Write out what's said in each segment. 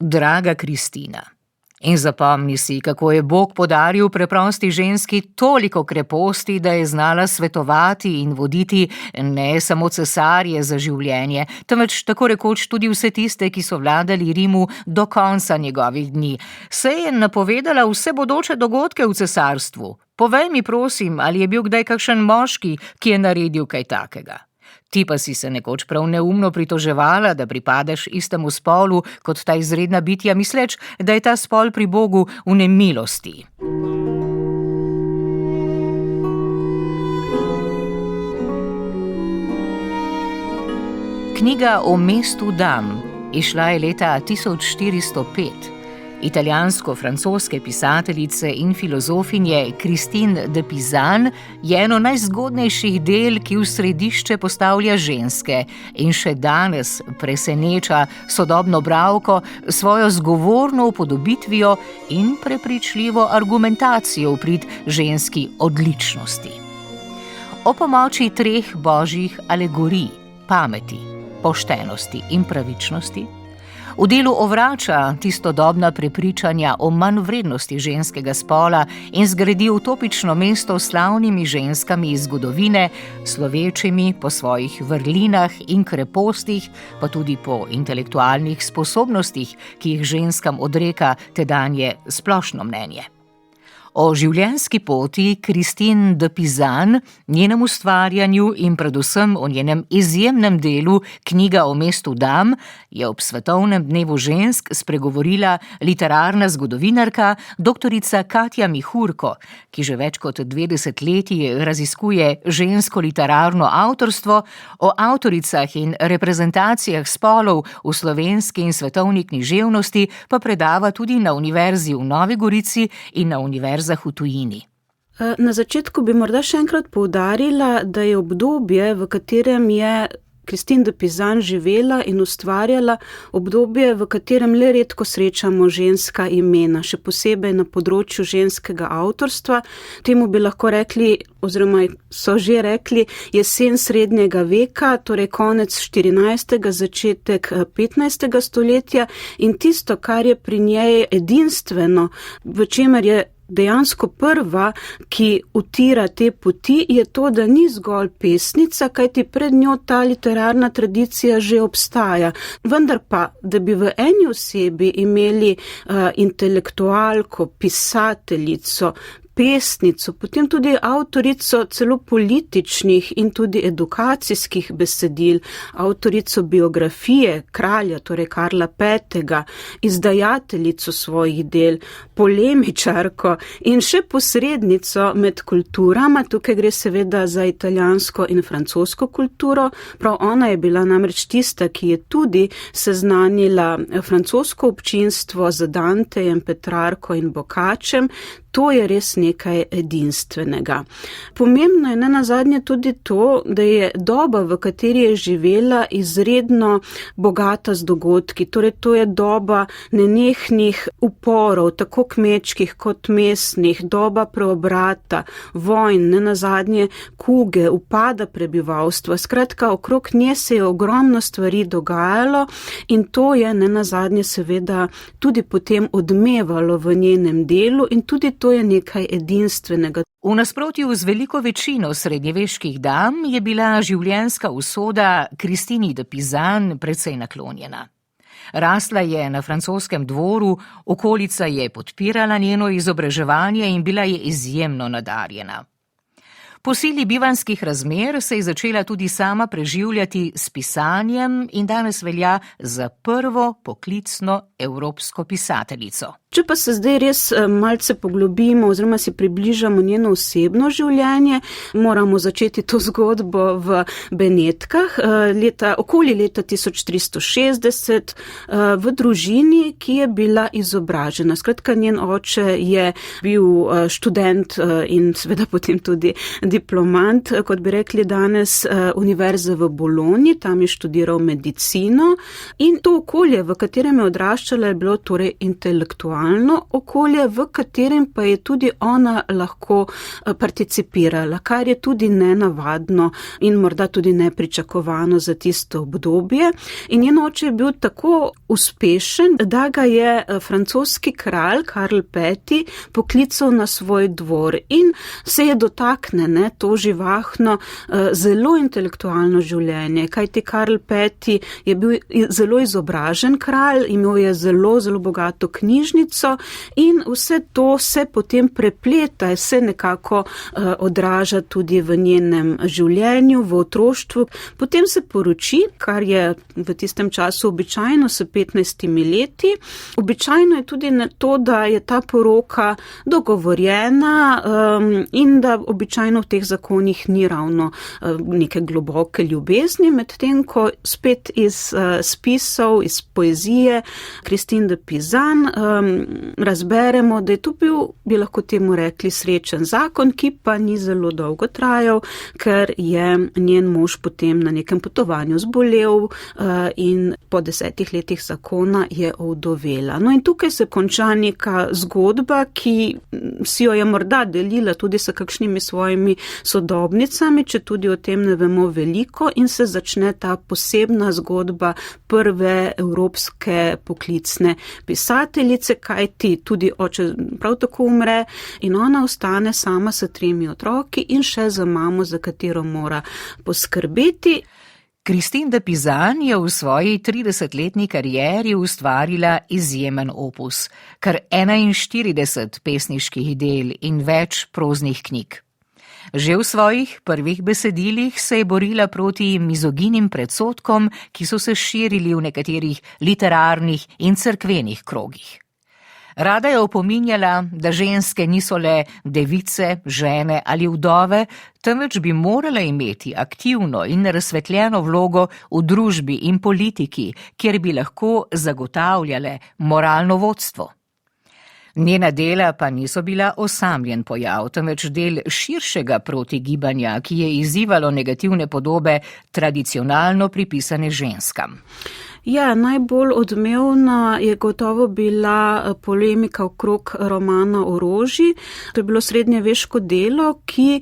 Draga Kristina, in zapomni si, kako je Bog podaril preprosti ženski toliko kreposti, da je znala svetovati in voditi ne samo cesarje za življenje, temveč tako rekoč tudi vse tiste, ki so vladali Rimu do konca njegovih dni. Se je napovedala vse bodoče dogodke v cesarstvu. Povej mi, prosim, ali je bil kdaj kakšen moški, ki je naredil kaj takega? Ti pa si se nekoč prav neumno pritoževala, da pripadeš istemu spolu kot ta izredna bitja, misleč, da je ta spol pri Bogu v nemilosti. Knjiga o mestu Dam izšla je leta 1405. Italijansko-francoske pisateljice in filozofinje Christine de Pizan je eno najzgodnejših del, ki v središče postavlja ženske in še danes preseneča sodobno bralko svojo zgovorno upodobitvijo in prepričljivo argumentacijo v prid ženski odličnosti. O pomoči 3 božjih alegorij, pameti, poštenosti in pravičnosti, v delu ovrača tistodobna prepričanja o manjvrednosti ženskega spola in zgradi utopično mesto s slavnimi ženskami iz zgodovine, slovečimi po svojih vrlinah in krepostih, pa tudi po intelektualnih sposobnostih, ki jih ženskam odreka tedanje splošno mnenje. O življenjski poti Christine de Pizan, njenem ustvarjanju in predvsem o njenem izjemnem delu Knjiga o mestu Dam je ob Svetovnem dnevu žensk spregovorila literarna zgodovinarka doktorica Katja Mihurko, ki že več kot 2 desetletji raziskuje žensko literarno avtorstvo, o avtoricah in reprezentacijah spolov v slovenski in svetovni književnosti pa predava tudi na Univerzi v Novi Gorici in na Univerzi v tujini. Na začetku bi morda še enkrat poudarila, da je obdobje, v katerem je Christine de Pizan živela in ustvarjala, obdobje, v katerem le redko srečamo ženska imena, še posebej na področju ženskega avtorstva. Temu bi lahko rekli, oziroma so že rekli, jesen srednjega veka, torej konec 14., začetek 15. stoletja, in tisto, kar je pri njej edinstveno, v čemer je dejansko prva, ki utira te poti, je to, da ni zgolj pesnica, kajti pred njo ta literarna tradicija že obstaja. Vendar pa, da bi v eni osebi imeli intelektualko, pisateljico, pesnico, potem tudi avtorico celo političnih in tudi edukacijskih besedil, avtorico biografije kralja, torej Karla V., izdajateljico svojih del, polemičarko in še posrednico med kulturama. Tukaj gre seveda za italijansko in francosko kulturo. Prav ona je bila namreč tista, ki je tudi seznanila francosko občinstvo z Dantejem, Petrarko in Boccacciem. To je res nekaj edinstvenega. Pomembno je nenazadnje tudi to, da je doba, v kateri je živela, izredno bogata z dogodki. Torej, to je doba nenehnih uporov, tako kmečkih kot mestnih, doba preobrata, vojn, nenazadnje kuge, upada prebivalstva. Skratka, okrog nje se je ogromno stvari dogajalo in to je nenazadnje seveda tudi potem odmevalo v njenem delu in tudi to je nekaj edinstvenega. V nasprotju z veliko večino srednjeveških dam je bila življenjska usoda Christini de Pizan precej naklonjena. Rasla je na francoskem dvoru, okolica je podpirala njeno izobraževanje in bila je izjemno nadarjena. Po sili bivanjskih razmer se je začela tudi sama preživljati s pisanjem in danes velja za prvo poklicno evropsko pisateljico. Če pa se zdaj res malce poglobimo oziroma si približamo njeno osebno življenje, moramo začeti to zgodbo v Benetkah, okoli leta 1360, v družini, ki je bila izobražena. Skratka, njen oče je bil študent in seveda potem tudi diplomant, kot bi rekli danes, univerze v Bologni, tam je študiral medicino in to okolje, v katerem je odraščala, je bilo torej intelektualno okolje, v katerem pa je tudi ona lahko participirala, kar je tudi nenavadno in morda tudi nepričakovano za tisto obdobje. In njen oče je bil tako uspešen, da ga je francoski kralj Karl V. poklical na svoj dvor in se je dotakne to živahno, zelo intelektualno življenje, kajti Karl V. je bil zelo izobražen kralj, imel je zelo, zelo bogato knjižnico in vse to se potem prepleta, se nekako odraža tudi v njenem življenju, v otroštvu. Potem se poroči, kar je v tistem času običajno s 15 leti. Običajno je tudi to, da je ta poroka dogovorjena in da običajno v teh zakonih ni ravno neke globoke ljubezni, medtem ko spet iz spisov, iz poezije Christine de Pizan razberemo, da je to bil, bi lahko temu rekli, srečen zakon, ki pa ni zelo dolgo trajal, ker je njen mož potem na nekem potovanju zbolel in po 10 letih zakona je ovdovela. No in tukaj se konča neka zgodba, ki si jo je morda delila tudi s kakšnimi svojimi sodobnicami, če tudi o tem ne vemo veliko, in se začne ta posebna zgodba prve evropske poklicne pisateljice, kajti tudi oče prav tako umre in ona ostane sama s 3 otroki in še za mamo, za katero mora poskrbeti. Christine de Pizan je v svoji 30-letni karieri ustvarila izjemen opus, kar 41 pesniških del in več proznih knjig. Že v svojih prvih besedilih se je borila proti mizoginim predsodkom, ki so se širili v nekaterih literarnih in cerkvenih krogih. Rada je opominjala, da ženske niso le device, žene ali vdove, temveč bi morale imeti aktivno in razsvetljeno vlogo v družbi in politiki, kjer bi lahko zagotavljale moralno vodstvo. Njena dela pa niso bila osamljen pojav, temveč del širšega protigibanja, ki je izzivalo negativne podobe tradicionalno pripisane ženskam. Ja, najbolj odmevna je gotovo bila polemika okrog romana Orožji. To je bilo srednjeveško delo, ki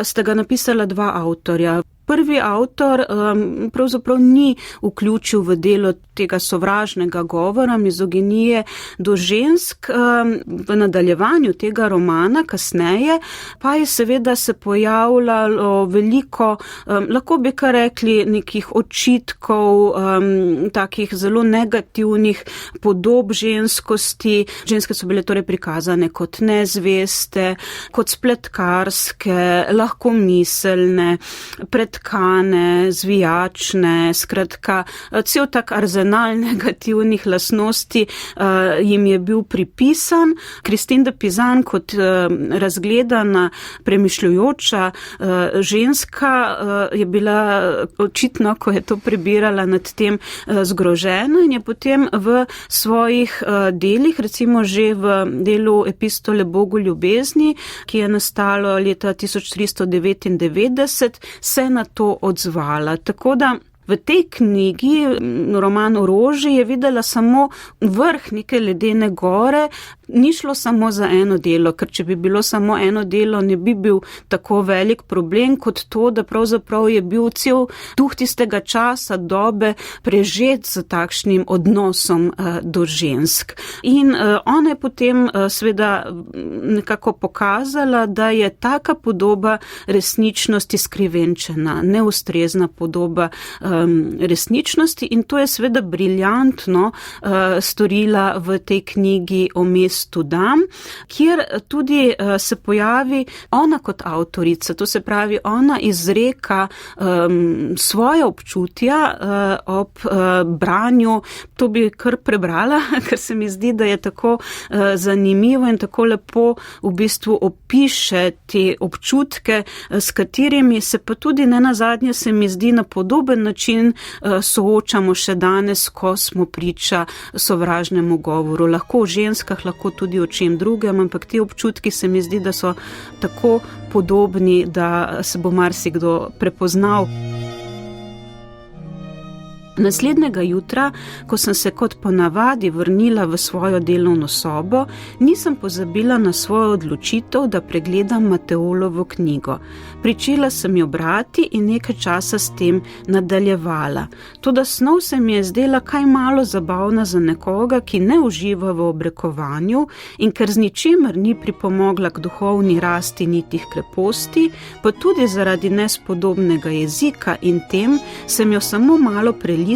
sta ga napisala 2 avtorja. Prvi avtor pravzaprav ni vključil v delo tega sovražnega govora, mizoginije do žensk. V nadaljevanju tega romana, kasneje, pa je seveda se pojavljalo veliko, lahko bi kar rekli, nekih očitkov, takih zelo negativnih podob ženskosti. Ženske so bile torej prikazane kot nezveste, kot spletkarske, lahkomiselne, pretkane, zvijačne, skratka, cel tak arzenal negativnih lastnosti jim je bil pripisan. Christine de Pizan kot razgledana, premišljujoča ženska je bila očitno, ko je to prebirala, nad tem zgrožena in je potem v svojih delih, recimo že v delu Epistole Bogu ljubezni, ki je nastalo leta 1399, se na to odzvala. Tako da v tej knjigi, roman Orožje, je videla samo vrh neke ledene gore. Ni šlo samo za eno delo, ker če bi bilo samo eno delo, ne bi bil tako velik problem kot to, da pravzaprav je bil cel duh tistega časa, dobe prežet z takšnim odnosom do žensk. In ona je potem seveda nekako pokazala, da je taka podoba resničnosti skrivenčena, neustrezna podoba resničnosti, in to je seveda briljantno storila v tej knjigi O mestu dam, kjer tudi se pojavi ona kot avtorica, to se pravi, ona izreka svoje občutja ob branju. To bi kar prebrala, ker se mi zdi, da je tako zanimivo in tako lepo v bistvu opiše te občutke, s katerimi se pa tudi nenazadnje, se mi zdi, na podoben način soočamo še danes, ko smo priča sovražnemu govoru. Lahko o ženskah, lahko lahko tudi o čem drugem, ampak ti občutki se mi zdi, da so tako podobni, da se bo marsikdo prepoznal. Naslednjega jutra, ko sem se kot ponavadi vrnila v svojo delovno sobo, nisem pozabila na svojo odločitev, da pregledam Mateolovo knjigo. Pričela sem jo brati in nekaj časa s tem nadaljevala. Toda snov se mi je zdela kaj malo zabavna za nekoga, ki ne uživa v obrekovanju in ker z ničimer ni pripomogla k duhovni rasti niti h kreposti, pa tudi zaradi nespodobnega jezika in tem sem jo samo malo prelistala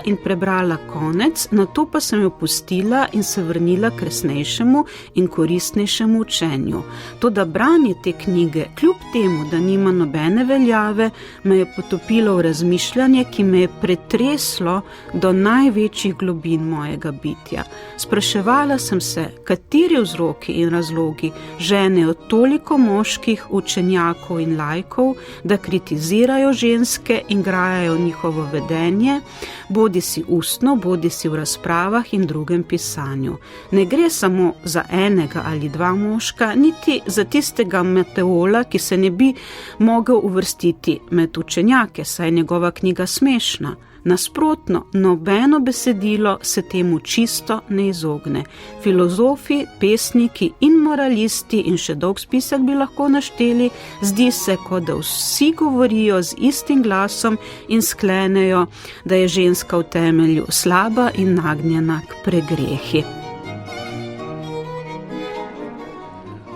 in prebrala konec, nato pa sem jo pustila in se vrnila k resnejšemu in koristnejšemu učenju. Toda branje te knjige, kljub temu, da nima nobene veljave, me je potopilo v razmišljanje, ki me je pretreslo do največjih globin mojega bitja. Spraševala sem se, kateri vzroki in razlogi ženejo toliko moških učenjakov in laikov, da kritizirajo ženske in grajajo njihovo vedenje, bodi si ustno, bodi si v razpravah in drugem pisanju. Ne gre samo za enega ali dva moška, niti za tistega Mateola, ki se ne bi mogel uvrstiti med učenjake, saj je njegova knjiga smešna. Nasprotno, nobeno besedilo se temu čisto ne izogne. Filozofi, pesniki in moralisti in še dolg spisek bi lahko našteli, zdi se, kot da vsi govorijo z istim glasom in sklenejo, da je ženska v temelju slaba in nagnjena k pregrehi.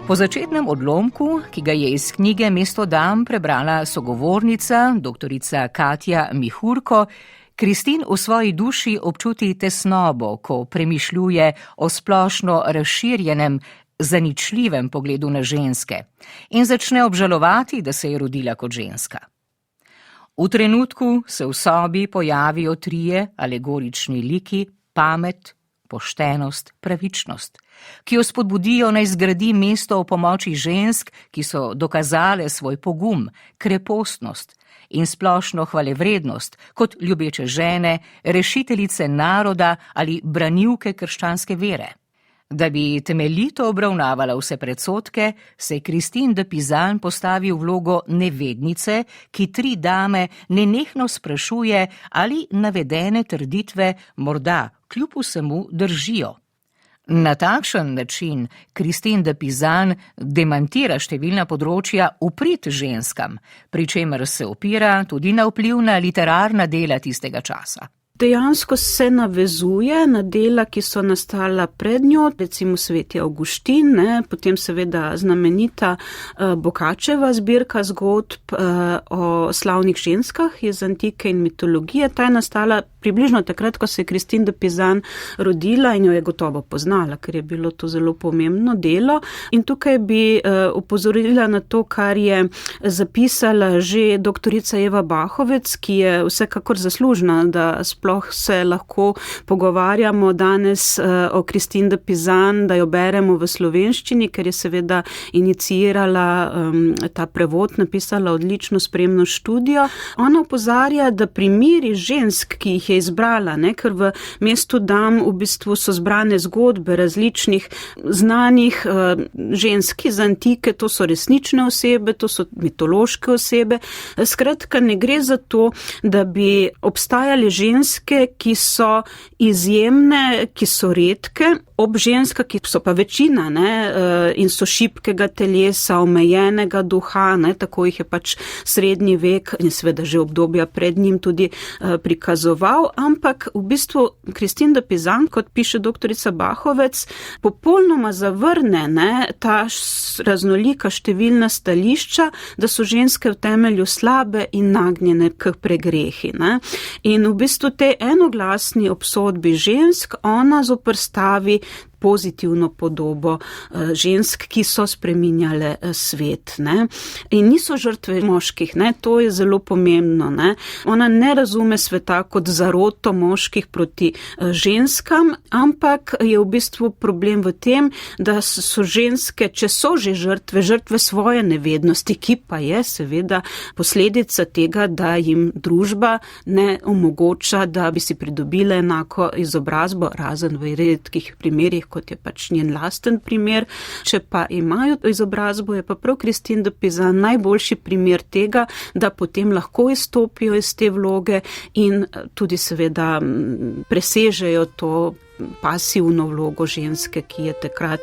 Po začetnem odlomku, ki ga je iz knjige Mesto dam prebrala sogovornica, doktorica Katja Mihurko, Kristin v svoji duši občuti tesnobo, ko premišljuje o splošno razširjenem, zaničljivem pogledu na ženske in začne obžalovati, da se je rodila kot ženska. V trenutku se v sobi pojavijo trije alegorični liki: pamet, poštenost, pravičnost, ki jo spodbudijo naj zgradi mesto v pomoči žensk, ki so dokazale svoj pogum, krepostnost in splošno hvalevrednost kot ljubeče žene, rešiteljice naroda ali branilke krščanske vere. Da bi temeljito obravnavala vse predsodke, se je Christine de Pizan postavi v vlogo nevednice, ki tri dame nenehno sprašuje, ali navedene trditve morda kljub vsemu držijo. Na takšen način Christine de Pizan demantira številna področja v prid ženskam, pri čemer se opira tudi na vpliv na literarna dela tistega časa. Dejansko se navezuje na dela, ki so nastala pred njo, recimo Sveti Avguštin, potem seveda znamenita Bokačeva zbirka zgodb o slavnih ženskah iz antike in mitologije. Ta je nastala približno takrat, ko se je Christine de Pizan rodila in jo je gotovo poznala, ker je bilo to zelo pomembno delo. In tukaj bi opozorila na to, kar je zapisala že doktorica Eva Bahovec, ki je vsekakor zaslužna, da sploh se lahko pogovarjamo danes o Christine de Pizan, da jo beremo v slovenščini, ker je seveda inicirala ta prevod, napisala odlično spremno študijo. Ona opozarja, da primeri žensk, ki jih je izbrala, ker v Mestu dam v bistvu so zbrane zgodbe različnih znanih žensk iz antike, to so resnične osebe, to so mitološke osebe. Skratka, ne gre za to, da bi obstajale ženske, ki so izjemne, ki so redke, ob ženska, ki so pa večina, in so šibkega telesa, omejenega duha, tako jih je pač srednji vek in seveda že obdobja pred njim tudi prikazoval, ampak v bistvu Christine de Pizan, kot piše doktorica Bahovec, popolnoma zavrne ta raznolika številna stališča, da so ženske v temelju slabe in nagnjene k pregrehi. In v bistvu te enoglasni obsodbi žensk ona zoperstavi pozitivno podobo žensk, ki so spreminjale svet. In niso žrtve moških, to je zelo pomembno. Ona ne razume sveta kot zaroto moških proti ženskam, ampak je v bistvu problem v tem, da so ženske, če so že žrtve svoje nevednosti, ki pa je seveda posledica tega, da jim družba ne omogoča, da bi si pridobile enako izobrazbo, razen v redkih primerih, kot je pač njen lasten primer. Če pa imajo izobrazbo, je pa prav Christine de Pizan najboljši primer tega, da potem lahko izstopijo iz te vloge in tudi seveda presežejo to pasivno vlogo ženske, ki je takrat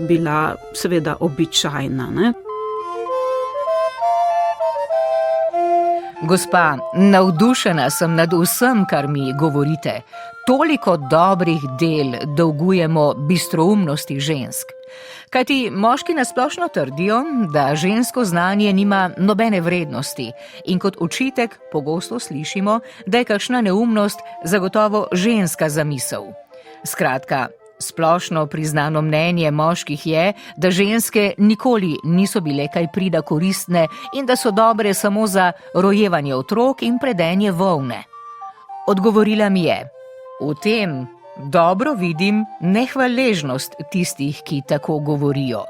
bila seveda običajna, ne. Gospa, navdušena sem nad vsem, kar mi govorite. Toliko dobrih del dolgujemo bistroumnosti žensk. Kajti moški nasplošno trdijo, da žensko znanje nima nobene vrednosti in kot očitek pogosto slišimo, da je kakšna neumnost zagotovo ženska zamisel. Skratka, splošno priznano mnenje moških je, da ženske nikoli niso bile kaj prida koristne in da so dobre samo za rojevanje otrok in predenje volne. Odgovorila mi je: v tem dobro vidim nehvaležnost tistih, ki tako govorijo.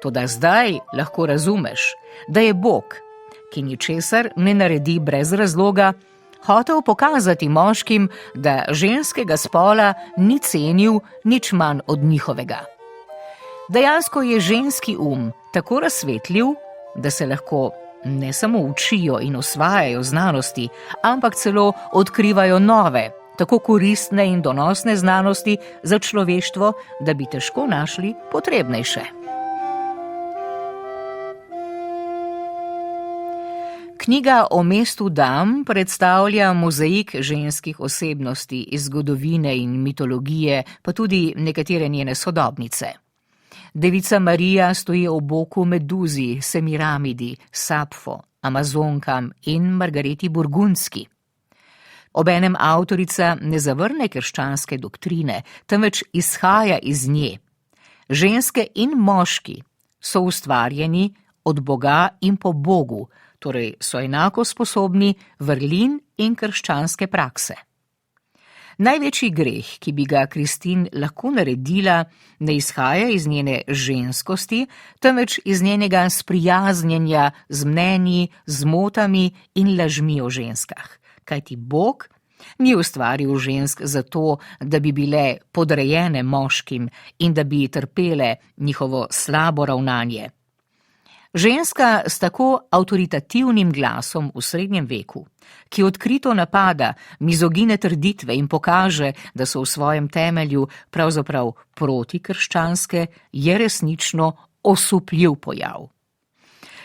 Toda zdaj lahko razumeš, da je Bog, ki ničesar ne naredi brez razloga, hotel pokazati moškim, da ženskega spola ni cenil nič manj od njihovega. Dejansko je ženski tako razsvetljiv, da se lahko ne samo učijo in osvajajo znanosti, ampak celo odkrivajo nove, tako koristne in donosne znanosti za človeštvo, da bi težko našli potrebnejše. Knjiga o mestu dam predstavlja mozaik ženskih osebnosti iz zgodovine in mitologije, pa tudi nekatere njene sodobnice. Devica Marija stoji ob boku Meduzi, Semiramidi, Sapfo, Amazonkam in Margareti Burgundski. Obenem avtorica ne zavrne krščanske doktrine, temveč izhaja iz nje. Ženske in moški so ustvarjeni od Boga in po Bogu, torej so enako sposobni vrlin in krščanske prakse. Največji greh, ki bi ga Christine lahko naredila, ne izhaja iz njene ženskosti, temveč iz njenega sprijaznjenja z mnenji, zmotami in lažmi o ženskah. Kajti Bog ni ustvaril žensk zato, da bi bile podrejene moškim in da bi trpele njihovo slabo ravnanje. Ženska s tako avtoritativnim glasom v srednjem veku, ki odkrito napada mizogine trditve in pokaže, da so v svojem temelju pravzaprav protikrščanske, je resnično osupljiv pojav.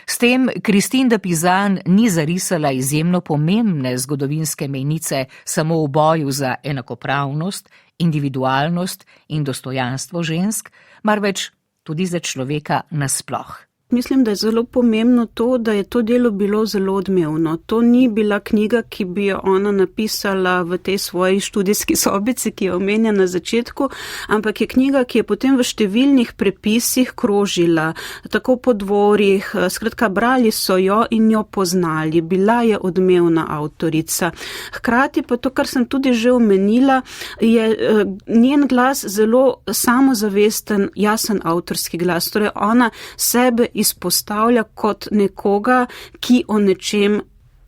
S tem Christine de Pizan ni zarisala izjemno pomembne zgodovinske mejnice samo v boju za enakopravnost, individualnost in dostojanstvo žensk, marveč tudi za človeka nasploh. Mislim, da je zelo pomembno to, da je to delo bilo zelo odmevno. To ni bila knjiga, ki bi jo ona napisala v tej svoji študijski sobici, ki je omenjena na začetku, ampak je knjiga, ki je potem v številnih prepisih krožila, tako po dvorih, skratka, brali so jo in jo poznali, bila je odmevna avtorica. Hkrati pa to, kar sem tudi že omenila, je njen glas zelo samozavesten, jasen avtorski glas, torej ona sebe izpostavlja kot nekoga, ki o nečem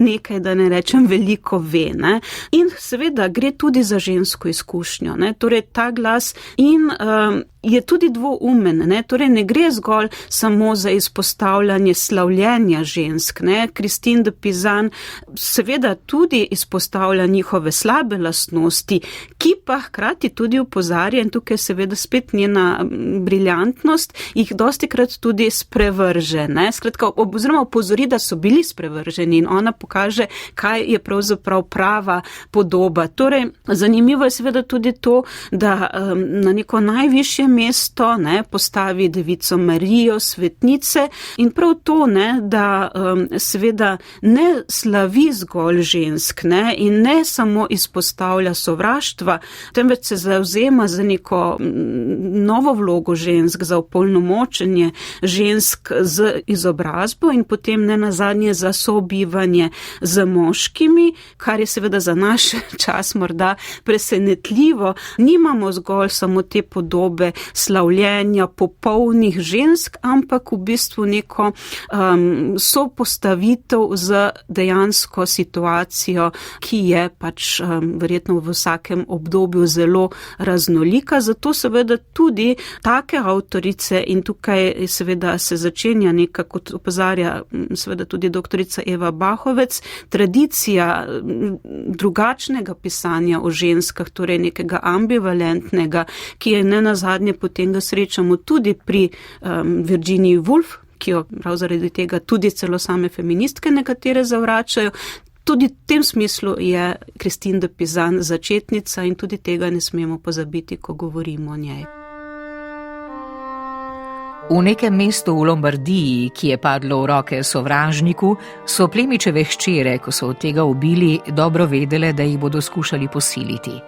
nekaj, da ne rečem, veliko ve, ne. In seveda gre tudi za žensko izkušnjo, ne. Torej ta glas in je tudi dvoumen, ne. Torej ne gre zgolj samo za izpostavljanje slavljenja žensk, ne. Christine de Pizan seveda tudi izpostavlja njihove slabe lastnosti, ki pa hkrati tudi opozarja, in tukaj seveda spet njena briljantnost, jih dostikrat tudi sprevrže, ne. Skratka, oziroma opozori, da so bili sprevrženi in ona pokaže, kaj je pravzaprav prava podoba. Torej, zanimivo je seveda tudi to, da na neko najvišje mesto, ne, postavi devico Marijo, svetnice, in prav to, ne, da seveda ne slavi zgolj žensk, ne, in ne samo izpostavlja sovraštva, temveč se zavzema za neko novo vlogo žensk, za opolnomočenje žensk z izobrazbo in potem ne nazadnje za sobivanje z moškimi, kar je seveda za naš čas morda presenetljivo. Nimamo zgolj samo te podobe slavljenja popolnih žensk, ampak v bistvu neko sopostavitev z dejansko situacijo, ki je pač verjetno v vsakem obdobju zelo raznolika. Zato seveda tudi take avtorice in tukaj seveda se začenja nekako, kot opozarja seveda tudi doktorica Eva Bahovec, tradicija drugačnega pisanja o ženskah, torej nekega ambivalentnega, ki je nenazadnje potem ga srečamo tudi pri Virginiji Woolf, ki jo prav zaradi tega tudi celo same feministke nekatere zavračajo. Tudi v tem smislu je Christine de Pizan začetnica in tudi tega ne smemo pozabiti, ko govorimo o njej. V nekem mestu v Lombardiji, ki je padlo v roke sovražniku, so plemičeve hčere, ko so od tega ubili, dobro vedele, da jih bodo skušali posiliti.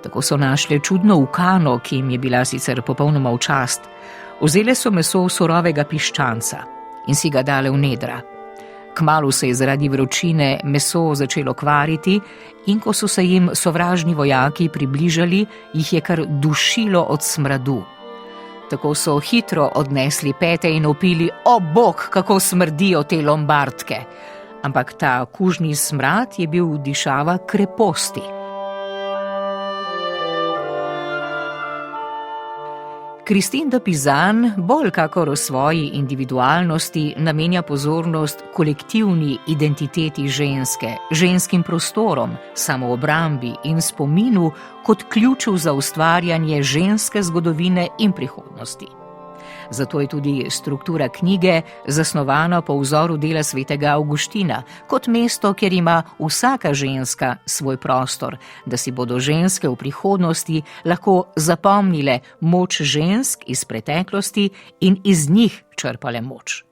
Tako so našle čudno ukano, ki jim je bila sicer popolnoma v čast. Vzele so meso surovega piščanca in si ga dale v nedra. Kmalu se je zaradi vročine meso začelo kvariti in ko so se jim sovražni vojaki približali, jih je kar dušilo od smradu. Tako so hitro odnesli pete in vpili: "O bog, kako smrdijo te lombardke!" Ampak ta kužni smrad je bil dišava kreposti. Christine de Pizan bolj kakor o svoji individualnosti namenja pozornost kolektivni identiteti ženske, ženskim prostorom, samoobrambi in spominu kot ključu za ustvarjanje ženske zgodovine in prihodnosti. Zato je tudi struktura knjige zasnovana po vzoru dela svetega Avguština, kot mesto, kjer ima vsaka ženska svoj prostor, da si bodo ženske v prihodnosti lahko zapomnile moč žensk iz preteklosti in iz njih črpale moč.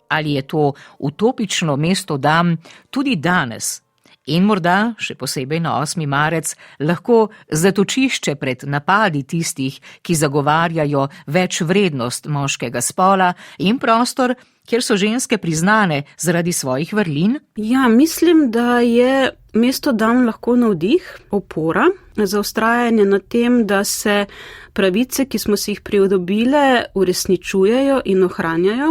Ali je to utopično mesto dam tudi danes? In morda, še posebej na 8. marec, lahko zatočišče pred napadi tistih, ki zagovarjajo več vrednost moškega spola in prostor, kjer so ženske priznane zaradi svojih vrlin? Ja, mislim, da je mesto dam lahko navdih, opora za vztrajanje na tem, da se pravice, ki smo si jih pridobile, uresničujejo in ohranjajo,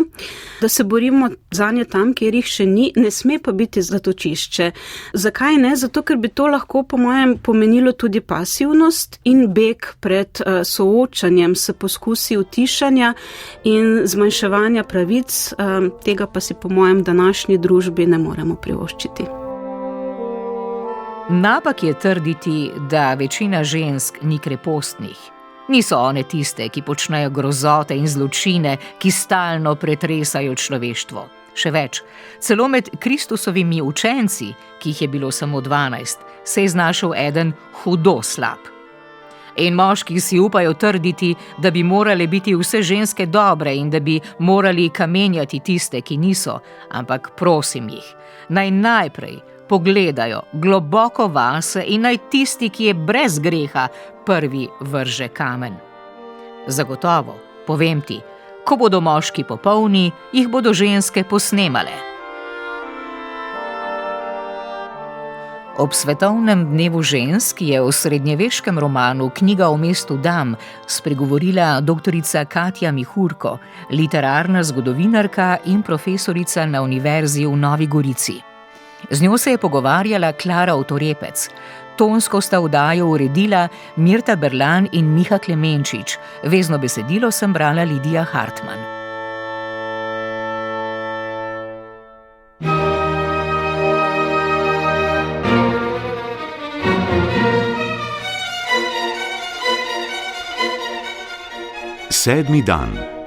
da se borimo zanje tam, kjer jih še ni, ne sme pa biti zatočišče. Zakaj ne? Zato, ker bi to lahko po mojem pomenilo tudi pasivnost in beg pred soočanjem s poskusi utišanja in zmanjševanja pravic, tega pa si po mojem današnji družbi ne moremo privoščiti. Napak je trditi, da večina žensk ni krepostnih. Niso one tiste, ki počnejo grozote in zločine, ki stalno pretresajo človeštvo. Še več, celo med Kristusovimi učenci, ki jih je bilo samo 12, se je znašel eden hudo slab. In moški si upajo trditi, da bi morale biti vse ženske dobre in da bi morali kamenjati tiste, ki niso, ampak prosim jih, naj najprej pogledajo globoko vase in naj tisti, ki je brez greha, prvi vrže kamen. Zagotovo, povem ti, ko bodo moški popolni, jih bodo ženske posnemale. Ob svetovnem dnevu žensk je v srednjeveškem romanu Knjiga o mestu dam spregovorila doktorica Katja Mihurko, literarna zgodovinarka in profesorica na Univerzi v Novi Gorici. Z njo se je pogovarjala Klara Otorepec. Tonsko sta oddajo uredila Mirta Berlan in Miha Klemenčič. Vezno besedilo sem brala Lidija Hartman. Sedmi dan.